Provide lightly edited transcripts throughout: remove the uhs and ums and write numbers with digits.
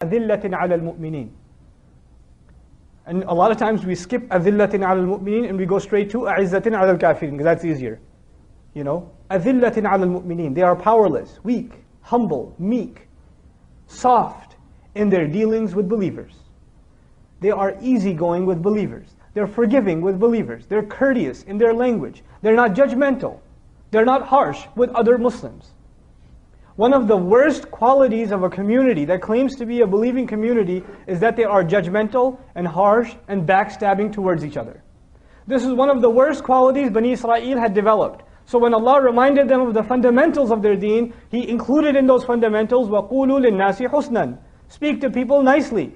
أذلة على المؤمنين. And a lot of times we skip أذلة على المؤمنين and we go straight to أعزة على الكافرين, because that's easier. You know, أذلة على المؤمنين. They are powerless, weak, humble, meek, soft in their dealings with believers. They are easygoing with believers. They're forgiving with believers. They're courteous in their language. They're not judgmental. They're not harsh with other Muslims. One of the worst qualities of a community that claims to be a believing community is that they are judgmental and harsh and backstabbing towards each other. This is one of the worst qualities Bani Israel had developed. So when Allah reminded them of the fundamentals of their deen, He included in those fundamentals, وَقُولُوا لِلنَّاسِ حُسْنًا. Speak to people nicely.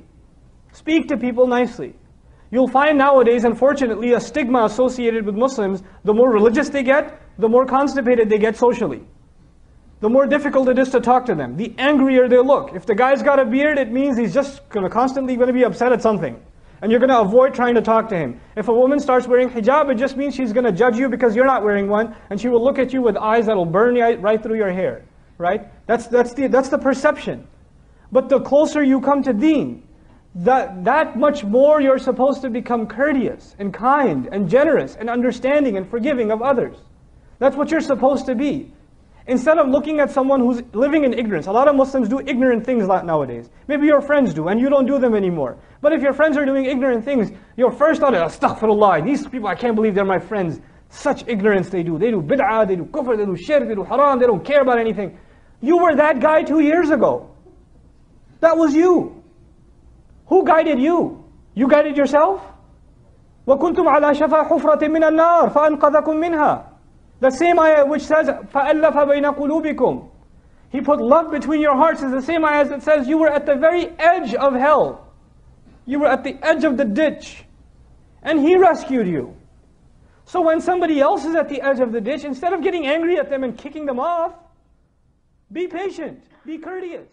Speak to people nicely. You'll find nowadays, unfortunately, a stigma associated with Muslims. The more religious they get, the more constipated they get socially. The more difficult it is to talk to them. The angrier they look. If the guy's got a beard, it means he's just constantly going to be upset at something. And you're going to avoid trying to talk to him. If a woman starts wearing hijab, it just means she's going to judge you because you're not wearing one. And she will look at you with eyes that will burn right through your hair. Right? That's the perception. But the closer you come to deen, that much more you're supposed to become courteous and kind and generous and understanding and forgiving of others. That's what you're supposed to be. Instead of looking at someone who's living in ignorance. A lot of Muslims do ignorant things nowadays. Maybe your friends do and you don't do them anymore. But if your friends are doing ignorant things, your first thought is, astaghfirullah, these people, I can't believe they're my friends. Such ignorance they do. They do bid'ah, they do kufr, they do shirk, they do haram, they don't care about anything. You were that guy 2 years ago. That was you. Who guided you? You guided yourself? وَكُنْتُمْ عَلَى شَفَا حُفْرَةٍ مِّنَ النَّارِ فَأَنْقَذَكُم مِّنْهَا. The same ayah which says, فَأَلَّفَ بَيْنَ قُلُوبِكُمْ. He put love between your hearts is the same ayah that says you were at the very edge of hell. You were at the edge of the ditch. And He rescued you. So when somebody else is at the edge of the ditch, instead of getting angry at them and kicking them off, be patient, be courteous.